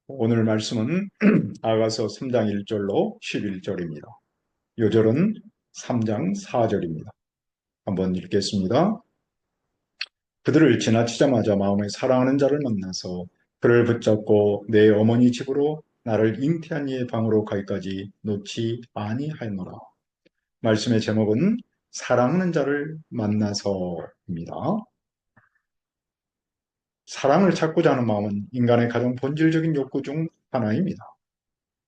오늘 말씀은 아가서 3장 1절로 11절입니다. 요절은 3장 4절입니다. 한번 읽겠습니다. 그들을 지나치자마자 마음에 사랑하는 자를 만나서 그를 붙잡고 내 어머니 집으로 나를 잉태한 이의 방으로 가기까지 놓지 아니하였노라. 말씀의 제목은 사랑하는 자를 만나서입니다. 사랑을 찾고자 하는 마음은 인간의 가장 본질적인 욕구 중 하나입니다.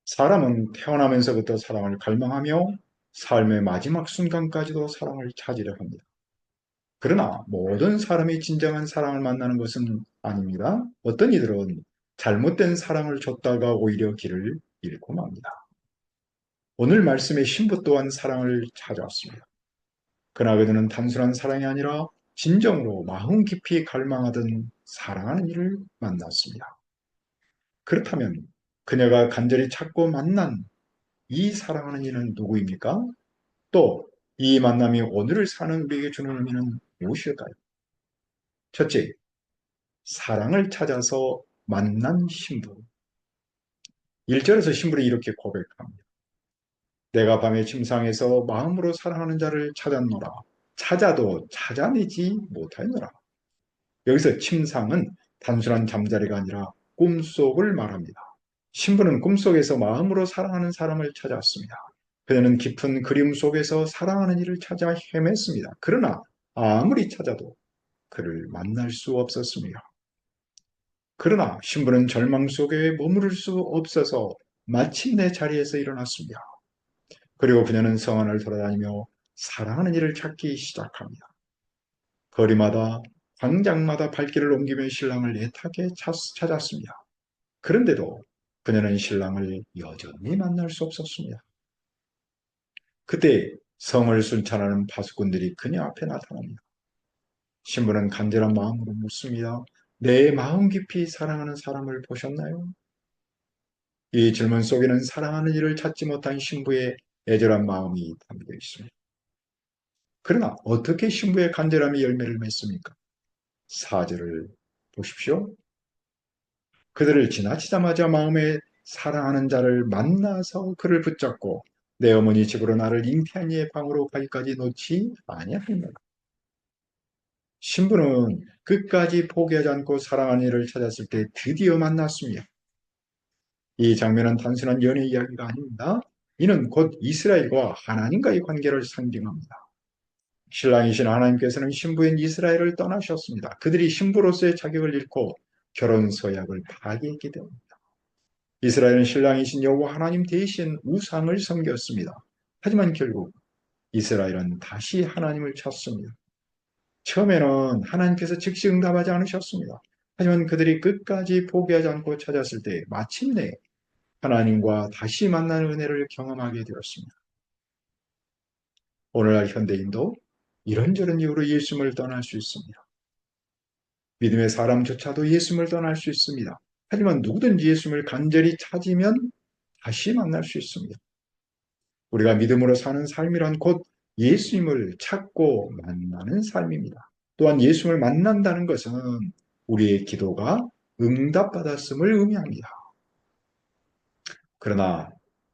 사람은 태어나면서부터 사랑을 갈망하며 삶의 마지막 순간까지도 사랑을 찾으려 합니다. 그러나 모든 사람이 진정한 사랑을 만나는 것은 아닙니다. 어떤 이들은 잘못된 사랑을 줬다가 오히려 길을 잃고 맙니다. 오늘 말씀의 신부 또한 사랑을 찾아왔습니다. 그러나 그들은 단순한 사랑이 아니라 진정으로 마음 깊이 갈망하던 사랑하는 이를 만났습니다. 그렇다면 그녀가 간절히 찾고 만난 이 사랑하는 이는 누구입니까? 또 이 만남이 오늘을 사는 우리에게 주는 의미는 무엇일까요? 첫째, 사랑을 찾아서 만난 신부. 1절에서 신부는 이렇게 고백합니다. 내가 밤의 침상에서 마음으로 사랑하는 자를 찾았노라. 찾아도 찾아내지 못하였노라. 여기서 침상은 단순한 잠자리가 아니라 꿈속을 말합니다. 신부는 꿈속에서 마음으로 사랑하는 사람을 찾았습니다. 그녀는 깊은 그림 속에서 사랑하는 이를 찾아 헤맸습니다. 그러나 아무리 찾아도 그를 만날 수 없었습니다. 그러나 신부는 절망 속에 머무를 수 없어서 마침내 자리에서 일어났습니다. 그리고 그녀는 성 안을 돌아다니며 사랑하는 이를 찾기 시작합니다. 거리마다 광장마다 발길을 옮기며 신랑을 애타게 찾았습니다. 그런데도 그녀는 신랑을 여전히 만날 수 없었습니다. 그때 성을 순찰하는 파수꾼들이 그녀 앞에 나타납니다. 신부는 간절한 마음으로 묻습니다. 내 마음 깊이 사랑하는 사람을 보셨나요? 이 질문 속에는 사랑하는 이를 찾지 못한 신부의 애절한 마음이 담겨 있습니다. 그러나 어떻게 신부의 간절함이 열매를 맺습니까? 4절을 보십시오. 그들을 지나치자마자 마음에 사랑하는 자를 만나서 그를 붙잡고 내 어머니 집으로 나를 잉태한 이의 방으로 가기까지 놓지 아니하였노라. 신부는 끝까지 포기하지 않고 사랑하는 이를 찾았을 때 드디어 만났습니다. 이 장면은 단순한 연애 이야기가 아닙니다. 이는 곧 이스라엘과 하나님과의 관계를 상징합니다. 신랑이신 하나님께서는 신부인 이스라엘을 떠나셨습니다. 그들이 신부로서의 자격을 잃고 결혼 서약을 파기했기 때문입니다. 이스라엘은 신랑이신 여호와 하나님 대신 우상을 섬겼습니다. 하지만 결국 이스라엘은 다시 하나님을 찾습니다. 처음에는 하나님께서 즉시 응답하지 않으셨습니다. 하지만 그들이 끝까지 포기하지 않고 찾았을 때 마침내 하나님과 다시 만나는 은혜를 경험하게 되었습니다. 오늘날 현대인도 이런저런 이유로 예수님을 떠날 수 있습니다. 믿음의 사람조차도 예수님을 떠날 수 있습니다. 하지만 누구든지 예수님을 간절히 찾으면 다시 만날 수 있습니다. 우리가 믿음으로 사는 삶이란 곧 예수님을 찾고 만나는 삶입니다. 또한 예수님을 만난다는 것은 우리의 기도가 응답받았음을 의미합니다. 그러나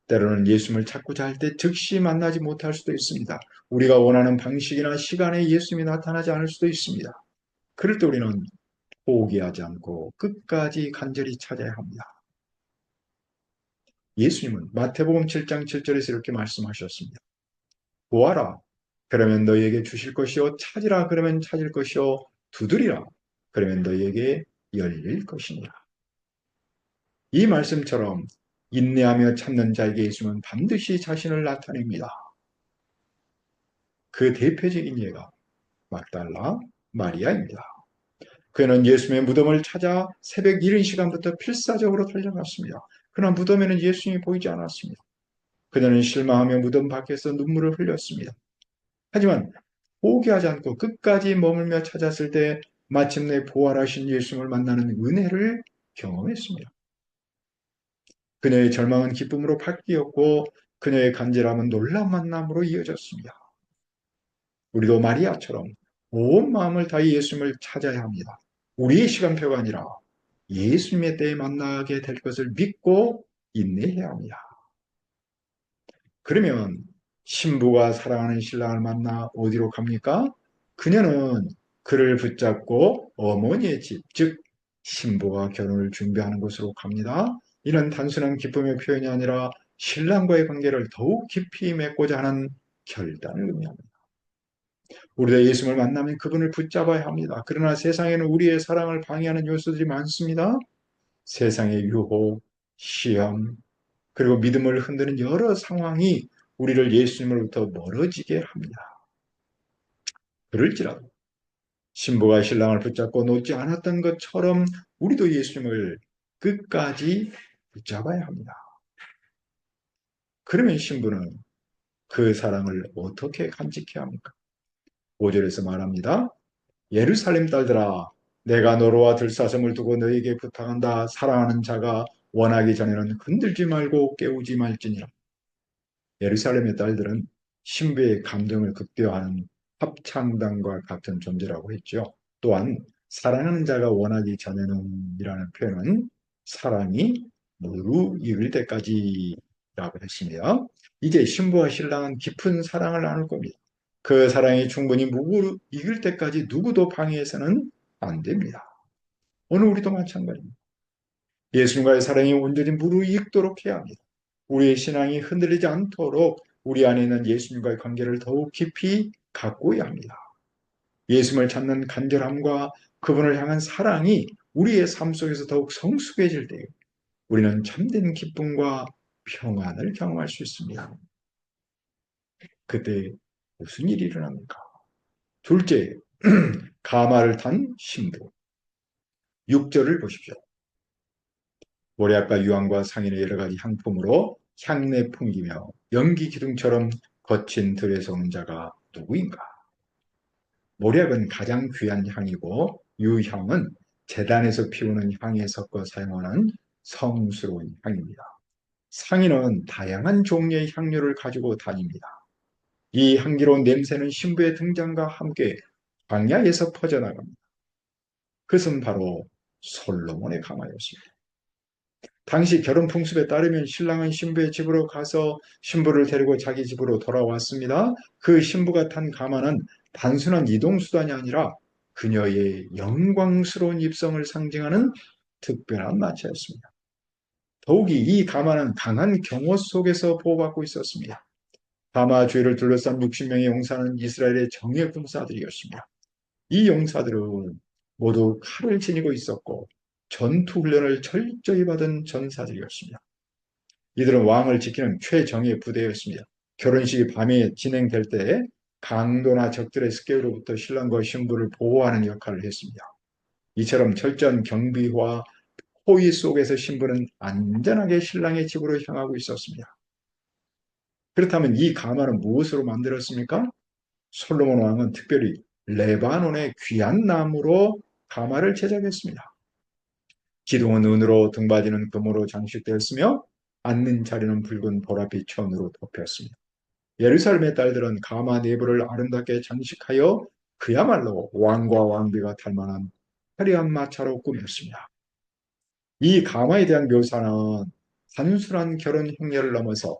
때로는 예수님을 찾고자 할 때 즉시 만나지 못할 수도 있습니다. 우리가 원하는 방식이나 시간에 예수님이 나타나지 않을 수도 있습니다. 그럴 때 우리는 포기하지 않고 끝까지 간절히 찾아야 합니다. 예수님은 마태복음 7장 7절에서 이렇게 말씀하셨습니다. 보아라, 그러면 너희에게 주실 것이요, 찾으라, 그러면 찾을 것이요, 두드리라, 그러면 너희에게 열릴 것이니라. 이 말씀처럼 인내하며 찾는 자에게 예수님은 반드시 자신을 나타냅니다. 그 대표적인 예가 막달라 마리아입니다. 그는 예수님의 무덤을 찾아 새벽 이른 시간부터 필사적으로 달려갔습니다. 그러나 무덤에는 예수님이 보이지 않았습니다. 그녀는 실망하며 무덤 밖에서 눈물을 흘렸습니다. 하지만 포기하지 않고 끝까지 머물며 찾았을 때 마침내 부활하신 예수님을 만나는 은혜를 경험했습니다. 그녀의 절망은 기쁨으로 바뀌었고 그녀의 간절함은 놀라운 만남으로 이어졌습니다. 우리도 마리아처럼 온 마음을 다해 예수님을 찾아야 합니다. 우리의 시간표가 아니라 예수님의 때에 만나게 될 것을 믿고 인내해야 합니다. 그러면 신부가 사랑하는 신랑을 만나 어디로 갑니까? 그녀는 그를 붙잡고 어머니의 집, 즉 신부가 결혼을 준비하는 곳으로 갑니다. 이는 단순한 기쁨의 표현이 아니라 신랑과의 관계를 더욱 깊이 맺고자 하는 결단을 의미합니다. 우리가 예수님을 만나면 그분을 붙잡아야 합니다. 그러나 세상에는 우리의 사랑을 방해하는 요소들이 많습니다. 세상의 유혹, 시험, 그리고 믿음을 흔드는 여러 상황이 우리를 예수님으로부터 멀어지게 합니다. 그럴지라도 신부가 신랑을 붙잡고 놓지 않았던 것처럼 우리도 예수님을 끝까지 붙잡아야 합니다. 그러면 신부는 그 사랑을 어떻게 간직해야 합니까? 5절에서 말합니다. 예루살렘 딸들아, 내가 너로와 들사슴을 두고 너에게 부탁한다. 사랑하는 자가 원하기 전에는 흔들지 말고 깨우지 말지니라. 예루살렘의 딸들은 신부의 감정을 극대화하는 합창단과 같은 존재라고 했죠. 또한 사랑하는 자가 원하기 전에는 이라는 표현은 사랑이 무르익을 때까지라고 했습니다. 이제 신부와 신랑은 깊은 사랑을 나눌 겁니다. 그 사랑이 충분히 무르익을 때까지 누구도 방해해서는 안 됩니다. 오늘 우리도 마찬가지입니다. 예수님과의 사랑이 온전히 무르익도록 해야 합니다. 우리의 신앙이 흔들리지 않도록 우리 안에 있는 예수님과의 관계를 더욱 깊이 가꾸어야 합니다. 예수님을 찾는 간절함과 그분을 향한 사랑이 우리의 삶 속에서 더욱 성숙해질 때 우리는 참된 기쁨과 평안을 경험할 수 있습니다. 그때 무슨 일이 일어납니까? 둘째, 가마를 탄 신부. 6절을 보십시오. 모략과 유황과 상인의 여러 가지 향품으로 향내 풍기며 연기 기둥처럼 거친 들에서 온 자가 누구인가? 모략은 가장 귀한 향이고 유향은 제단에서 피우는 향에 섞어 사용하는 성스러운 향입니다. 상인은 다양한 종류의 향료를 가지고 다닙니다. 이 향기로운 냄새는 신부의 등장과 함께 광야에서 퍼져나갑니다. 그것은 바로 솔로몬의 가마였습니다. 당시 결혼 풍습에 따르면 신랑은 신부의 집으로 가서 신부를 데리고 자기 집으로 돌아왔습니다. 그 신부가 탄 가마는 단순한 이동수단이 아니라 그녀의 영광스러운 입성을 상징하는 특별한 마차였습니다. 더욱이 이 가마는 강한 경호 속에서 보호받고 있었습니다. 가마 주위를 둘러싼 60명의 용사는 이스라엘의 정예 군사들이었습니다. 이 용사들은 모두 칼을 지니고 있었고 전투 훈련을 철저히 받은 전사들이었습니다. 이들은 왕을 지키는 최정예 부대였습니다. 결혼식이 밤에 진행될 때 강도나 적들의 습격으로부터 신랑과 신부를 보호하는 역할을 했습니다. 이처럼 철저한 경비와 호의 속에서 신부는 안전하게 신랑의 집으로 향하고 있었습니다. 그렇다면 이 가마는 무엇으로 만들었습니까? 솔로몬 왕은 특별히 레바논의 귀한 나무로 가마를 제작했습니다. 기둥은 은으로, 등받이는 금으로 장식되었으며 앉는 자리는 붉은 보랏빛 천으로 덮였습니다. 예루살렘의 딸들은 가마 내부를 아름답게 장식하여 그야말로 왕과 왕비가 탈만한 화려한 마차로 꾸몄습니다. 이 가마에 대한 묘사는 단순한 결혼 행렬을 넘어서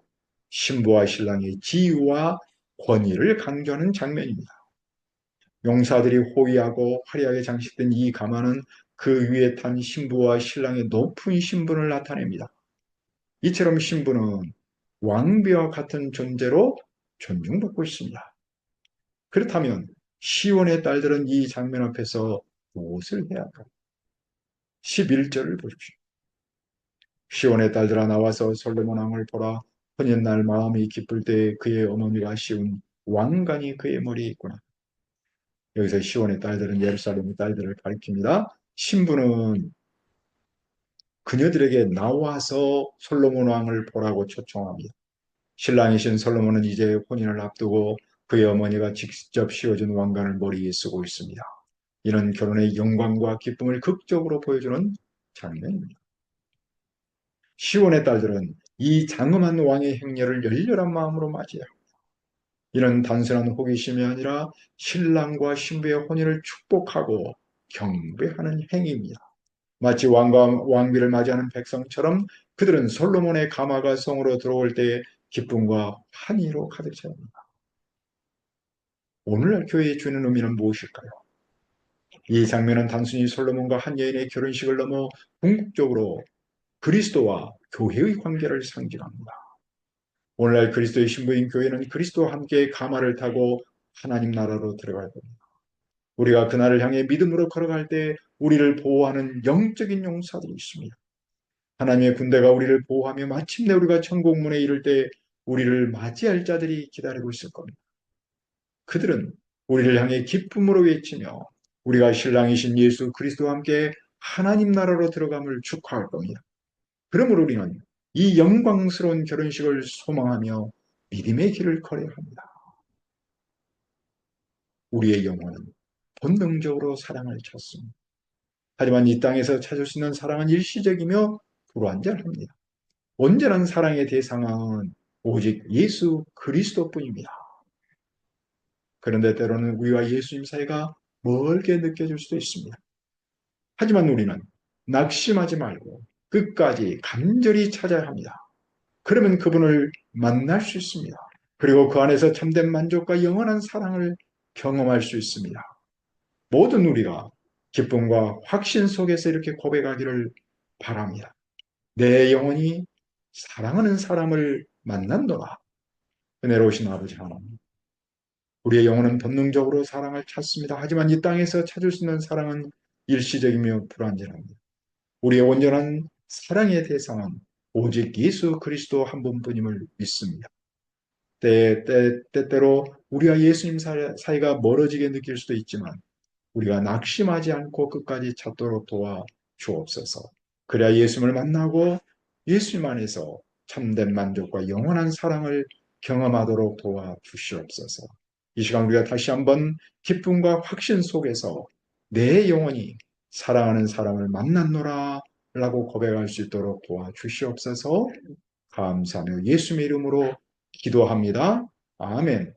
신부와 신랑의 지위와 권위를 강조하는 장면입니다. 용사들이 호위하고 화려하게 장식된 이 가마는 그 위에 탄 신부와 신랑의 높은 신분을 나타냅니다. 이처럼 신부는 왕비와 같은 존재로 존중받고 있습니다. 그렇다면 시온의 딸들은 이 장면 앞에서 무엇을 해야 할까요? 11절을 보십시오. 시온의 딸들아 나와서 솔로몬 왕을 보라. 혼인날 마음이 기쁠 때 그의 어머니가 씌운 왕관이 그의 머리에 있구나. 여기서 시온의 딸들은 예루살렘의 딸들을 가리킵니다. 신부는 그녀들에게 나와서 솔로몬 왕을 보라고 초청합니다. 신랑이신 솔로몬은 이제 혼인을 앞두고 그의 어머니가 직접 씌워준 왕관을 머리에 쓰고 있습니다. 이는 결혼의 영광과 기쁨을 극적으로 보여주는 장면입니다. 시온의 딸들은 이 장엄한 왕의 행렬을 열렬한 마음으로 맞이해요. 이는 단순한 호기심이 아니라 신랑과 신부의 혼인을 축복하고 경배하는 행위입니다. 마치 왕과 왕비를 맞이하는 백성처럼 그들은 솔로몬의 가마가 성으로 들어올 때의 기쁨과 환희로 가득 차입니다. 오늘날 교회에 주는 의미는 무엇일까요? 이 장면은 단순히 솔로몬과 한 여인의 결혼식을 넘어 궁극적으로 그리스도와 교회의 관계를 상징합니다. 오늘날 그리스도의 신부인 교회는 그리스도와 함께 가마를 타고 하나님 나라로 들어갈 겁니다. 우리가 그날을 향해 믿음으로 걸어갈 때 우리를 보호하는 영적인 용사들이 있습니다. 하나님의 군대가 우리를 보호하며 마침내 우리가 천국 문에 이를 때 우리를 맞이할 자들이 기다리고 있을 겁니다. 그들은 우리를 향해 기쁨으로 외치며 우리가 신랑이신 예수 그리스도와 함께 하나님 나라로 들어감을 축하할 겁니다. 그러므로 우리는 이 영광스러운 결혼식을 소망하며 믿음의 길을 걸어야 합니다. 우리의 영혼은 본능적으로 사랑을 찾습니다. 하지만 이 땅에서 찾을 수 있는 사랑은 일시적이며 불완전합니다. 온전한 사랑의 대상은 오직 예수 그리스도뿐입니다. 그런데 때로는 우리와 예수님 사이가 멀게 느껴질 수도 있습니다. 하지만 우리는 낙심하지 말고 끝까지 간절히 찾아야 합니다. 그러면 그분을 만날 수 있습니다. 그리고 그 안에서 참된 만족과 영원한 사랑을 경험할 수 있습니다. 모든 우리가 기쁨과 확신 속에서 이렇게 고백하기를 바랍니다. 내 영혼이 사랑하는 사람을 만난도다. 은혜로우신 아버지 하나님, 우리의 영혼은 본능적으로 사랑을 찾습니다. 하지만 이 땅에서 찾을 수 있는 사랑은 일시적이며 불완전합니다. 우리의 온전한 사랑의 대상은 오직 예수 그리스도 한 분뿐임을 믿습니다. 때때로 우리와 예수님 사이가 멀어지게 느낄 수도 있지만 우리가 낙심하지 않고 끝까지 찾도록 도와 주옵소서. 그래야 예수님을 만나고 예수님 안에서 참된 만족과 영원한 사랑을 경험하도록 도와 주시옵소서. 이 시간 우리가 다시 한번 기쁨과 확신 속에서 내 영혼이 사랑하는 사람을 만났노라 라고 고백할 수 있도록 도와 주시옵소서. 감사하며 예수님의 이름으로 기도합니다. 아멘.